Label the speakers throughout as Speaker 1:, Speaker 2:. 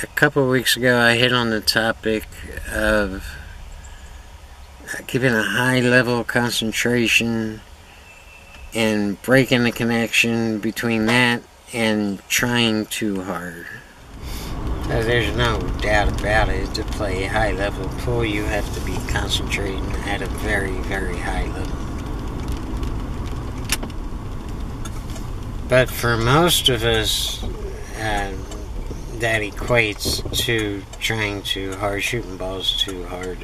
Speaker 1: A couple of weeks ago I hit on the topic of keeping a high level of concentration and breaking the connection between that and trying too hard. There's no doubt about it. To play high level pool, you have to be concentrating at a very, very high level. But for most of us, that equates to trying too hard, shooting balls too hard,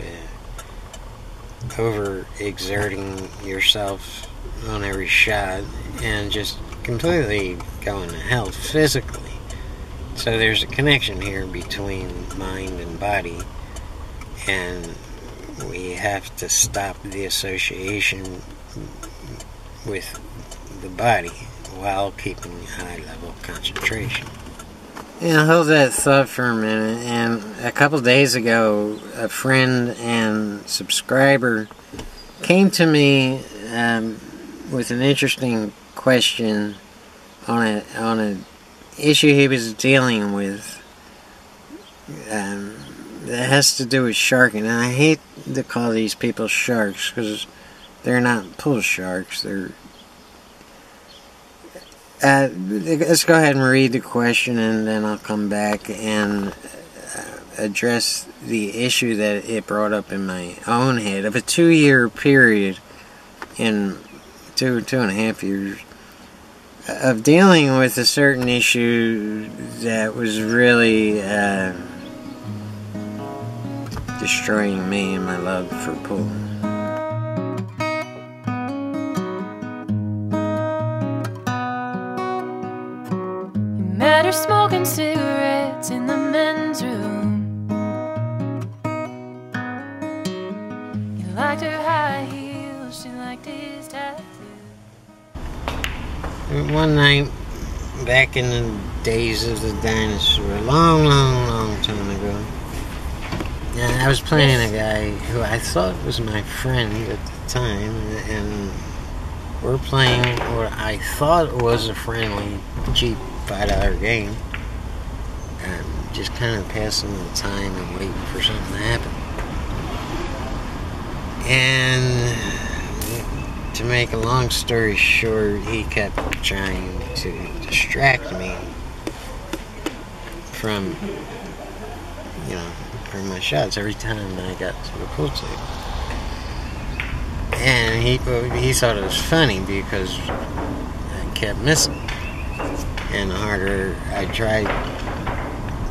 Speaker 1: overexerting yourself on every shot, and just completely going to hell physically. So there's a connection here between mind and body, and we have to stop the association with the body while keeping high level concentration. Yeah, hold that thought for a minute. And a couple days ago, a friend and subscriber came to me with an interesting question on a issue he was dealing with that has to do with sharking. And I hate to call these people sharks because they're not pool sharks. They're let's go ahead and read the question, and then I'll come back and address the issue that it brought up in my own head of a 2-year period, in 2.5 years, of dealing with a certain issue that was really destroying me and my love for pool.
Speaker 2: Met her smoking cigarettes in the men's room. He liked her high heels, she liked his tattoo.
Speaker 1: One night, back in the days of the dinosaur, a long, long, long time ago, I was playing a guy who I thought was my friend at the time, and we're playing what I thought was a friendly, cheap $5 game, just kind of passing the time and waiting for something to happen. And to make a long story short, he kept trying to distract me from my shots every time I got to the pool table. And he thought it was funny because I kept missing. And the harder I tried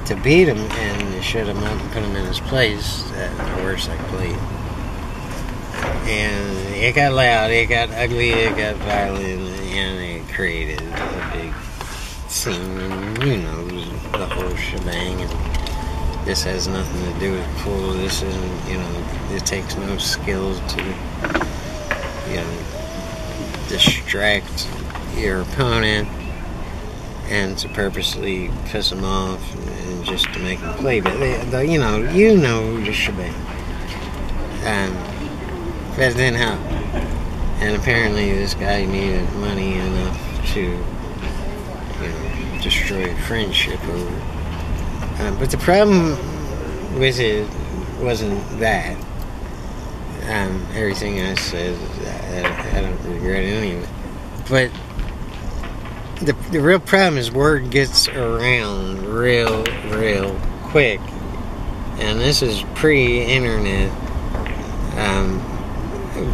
Speaker 1: to beat him and shut him up and put him in his place, the worse I played. And it got loud, it got ugly, it got violent, and it created a big scene. And the whole shebang. And this has nothing to do with pool. This isn't, it takes no skills to, distract your opponent and to purposely piss them off and just to make them play. But the shebang. But it didn't help. And apparently this guy needed money enough to, destroy friendship over it. But the problem with it wasn't that. Everything I said, I don't regret any of it. But the real problem is word gets around real quick. And this is pre-internet.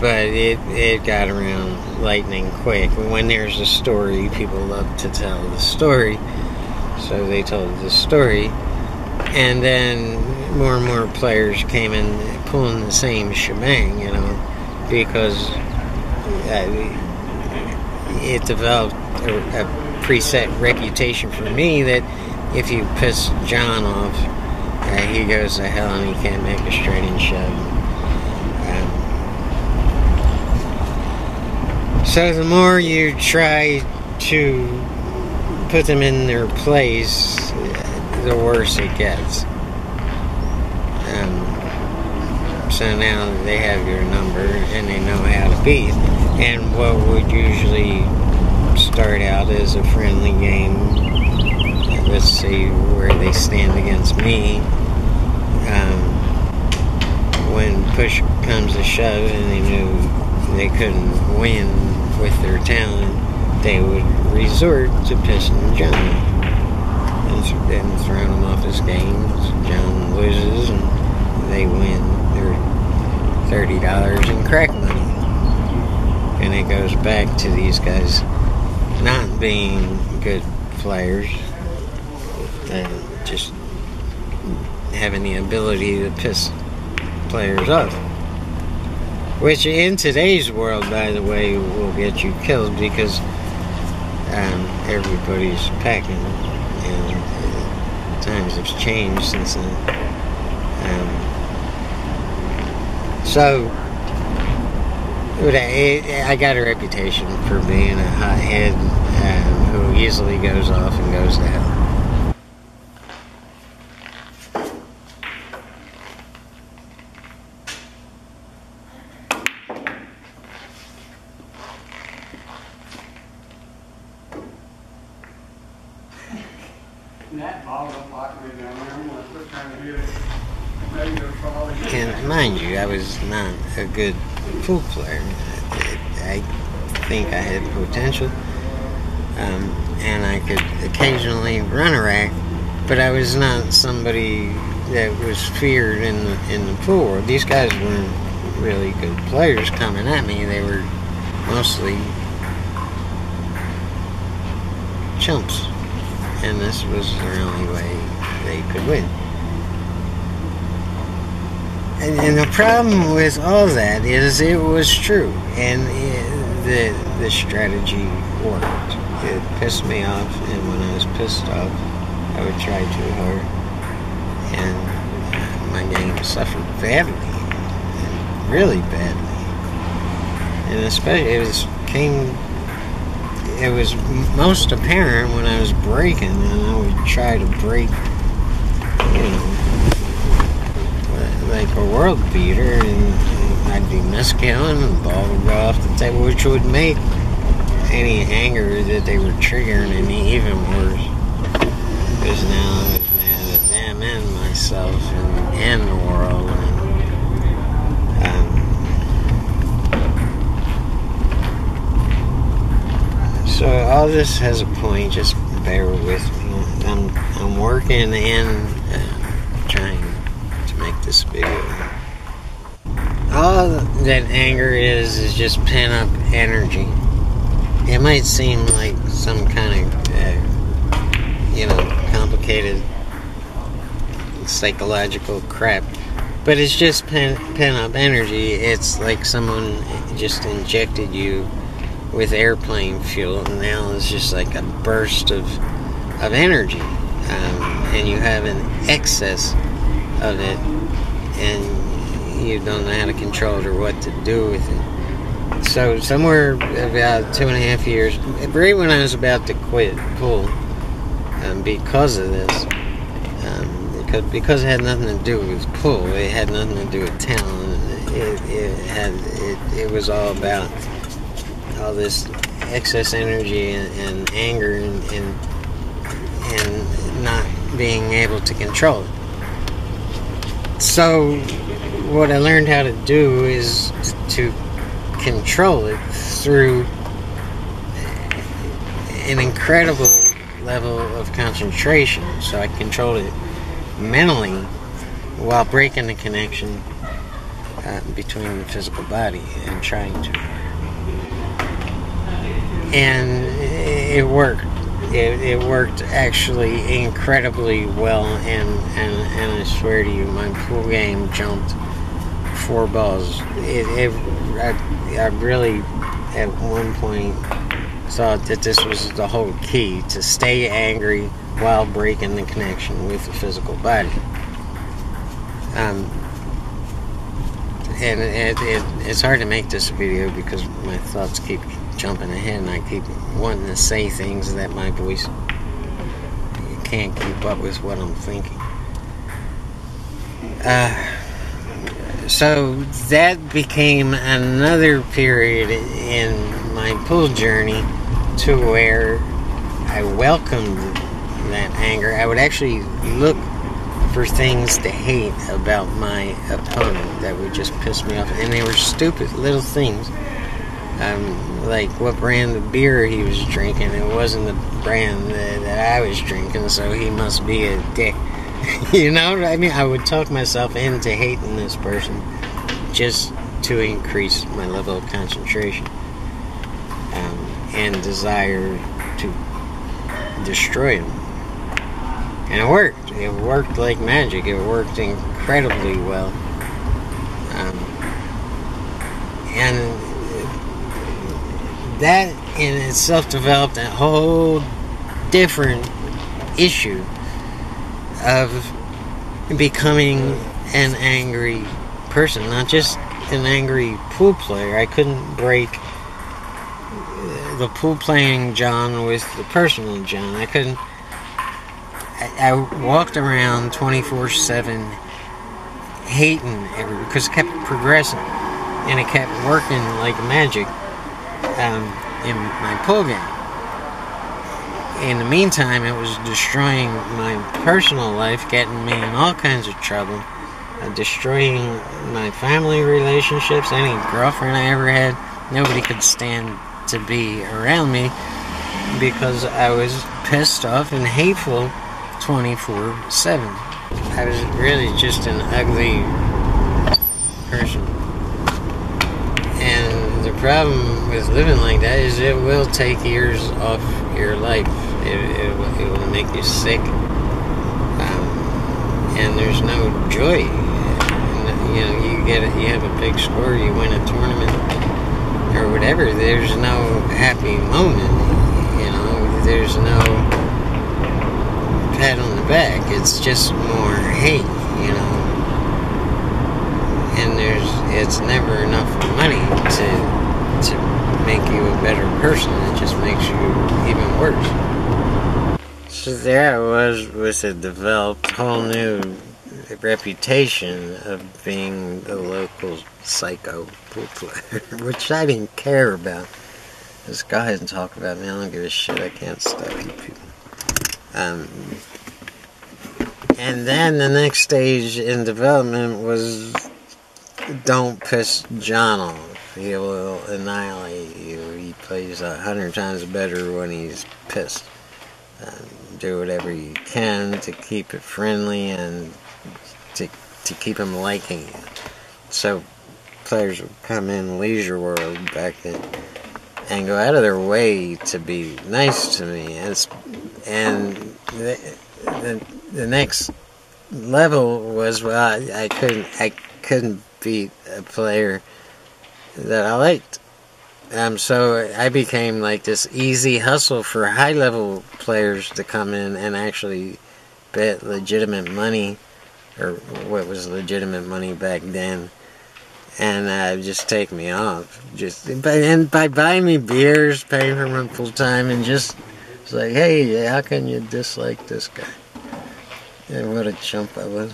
Speaker 1: But it got around lightning quick. When there's a story, people love to tell the story. So they told the story. And then more and more players came in pulling the same shebang, because it developed a preset reputation for me that if you piss John off, he goes to hell and he can't make a straight and shove. So the more you try to put them in their place, the worse it gets. So now they have your number and they know how to beat. And what would usually start out as a friendly game let's see where they stand against me. When push comes to shove and they knew they couldn't win with their talent, they would resort to pissing John and throwing him off his games. John loses and they win their $30 in crack money. And it goes back to these guys not being good players, just having the ability to piss players off. Which in today's world, by the way, will get you killed because everybody's packing and times have changed since then. So I got a reputation for being a hothead who easily goes off and goes to hell.
Speaker 3: That ball don't like me down there. I'm going to quit trying to hit it. Maybe it'll fall in.
Speaker 1: And mind you, I was not a good pool player. I think I had potential, and I could occasionally run a rack, but I was not somebody that was feared in the pool world. These guys weren't really good players coming at me. They were mostly chumps. And this was the only way they could win. And the problem with all that is it was true, and the strategy worked. It pissed me off, and when I was pissed off, I would try too hard, and my game suffered badly, really badly. And especially it was most apparent when I was breaking, and I would try to break, like a world beater, and I'd be miskilling, and the ball would go off the table, which would make any anger that they were triggering in me even worse. Because now I was mad at them and myself and the world. So all this has a point, just bear with me. I'm working and trying to make this video. All that anger is just pent up energy. It might seem like some kind of, complicated psychological crap, but it's just pent up energy. It's like someone just injected you with airplane fuel, and now it's just like a burst of energy, and you have an excess of it, and you don't know how to control it or what to do with it. So somewhere about 2.5 years, right when I was about to quit pool, because of this, because it had nothing to do with pool, it had nothing to do with talent. It was all about all this excess energy and anger and not being able to control it. So what I learned how to do is to control it through an incredible level of concentration. So I controlled it mentally while breaking the connection between the physical body and trying to. And it worked. It worked actually incredibly well, and I swear to you, my pool game jumped 4 balls. I really, at one point, thought that this was the whole key, to stay angry while breaking the connection with the physical body. And it's hard to make this video because my thoughts keep jumping ahead, and I keep wanting to say things that my voice can't keep up with what I'm thinking. So that became another period in my pool journey to where I welcomed that anger. I would actually look for things to hate about my opponent that would just piss me off, and they were stupid little things. Like what brand of beer he was drinking. It wasn't the brand that I was drinking, so he must be a dick. You know, I mean, I would talk myself into hating this person just to increase my level of concentration and desire to destroy him. And it worked. It worked like magic. It worked incredibly well. And that in itself developed a whole different issue of becoming an angry person, not just an angry pool player. I couldn't break the pool playing John with the personal John. I walked around 24/7 hating everyone because it kept progressing and it kept working like magic in my pool game. In the meantime, it was destroying my personal life, getting me in all kinds of trouble, destroying my family relationships. Any girlfriend I ever had, nobody could stand to be around me because I was pissed off and hateful 24/7. I was really just an ugly person. And the problem with living like that is it will take years off your life. It will make you sick. And there's no joy. You know, you have a big score, you win a tournament or whatever. There's no happy moment. You know, there's no pat on the back. It's just more hate, you know. And it's never enough money to make you a better person. It just makes you even worse. So there I was with a developed whole new reputation of being a local psycho pool player, which I didn't care about. Just go ahead and talk about me. I don't give a shit. I can't stop you people. And then the next stage in development was don't piss John off. He will annihilate you. He plays 100 times better when he's pissed. Do whatever you can to keep it friendly and to keep him liking you. So players would come in Leisure World back then and go out of their way to be nice to me. And the next level was, well, I couldn't beat a player that I liked. So I became like this easy hustle for high-level players to come in and actually bet legitimate money, or what was legitimate money back then, and just take me off. By buying me beers, paying for my full time, and just it's like, hey, how can you dislike this guy? And what a chump I was.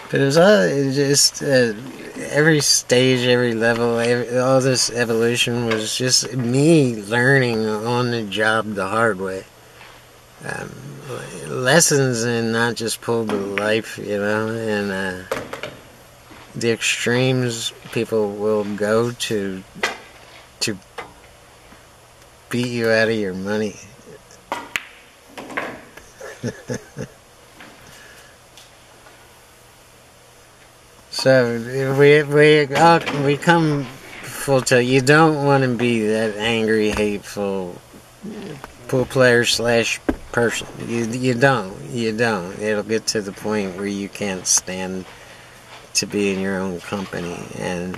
Speaker 1: But it was just every stage, every level, all this evolution was just me learning on the job the hard way. Lessons in not just pool but life, you know, and the extremes people will go to beat you out of your money. So we come full to you don't want to be that angry, hateful pool player / person. You don't. It'll get to the point where you can't stand to be in your own company, and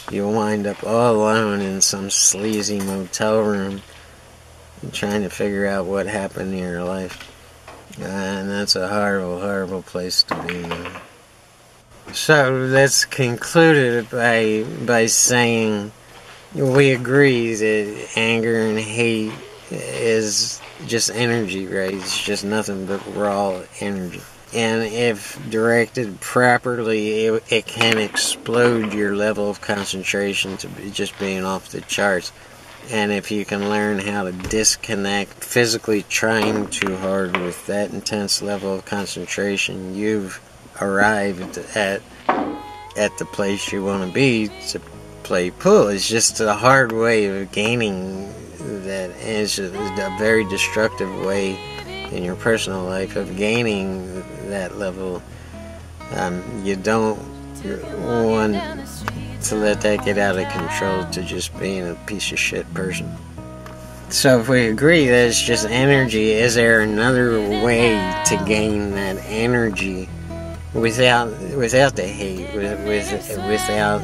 Speaker 1: you'll wind up all alone in some sleazy motel room trying to figure out what happened in your life. And that's a horrible, horrible place to be in. So let's conclude it by saying we agree that anger and hate is just energy, right? It's just nothing but raw energy. And if directed properly, it can explode your level of concentration to just being off the charts. And if you can learn how to disconnect physically trying too hard with that intense level of concentration, you've arrived at the place you want to be to play pool. It's just a hard way of gaining that, and it's a very destructive way in your personal life of gaining that level. You don't want to let that get out of control to just being a piece of shit person. So if we agree that it's just energy, is there another way to gain that energy without the hate, without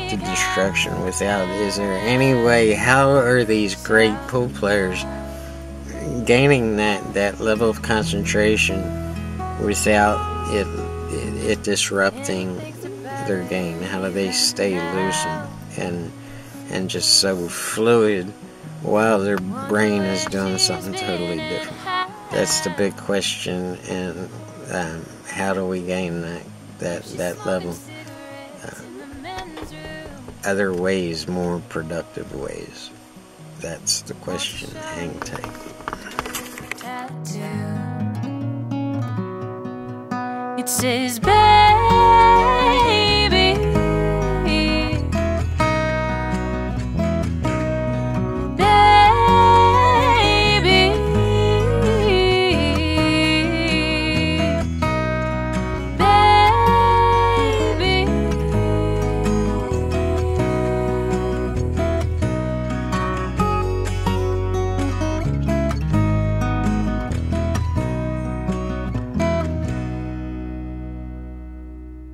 Speaker 1: the destruction, is there any way, how are these great pool players gaining that level of concentration without it disrupting their game? How do they stay lucid and just so fluid while their brain is doing something totally different? That's the big question, and how do we gain that level? Other ways, more productive ways. That's the question. Hang tight.
Speaker 2: It says, babe.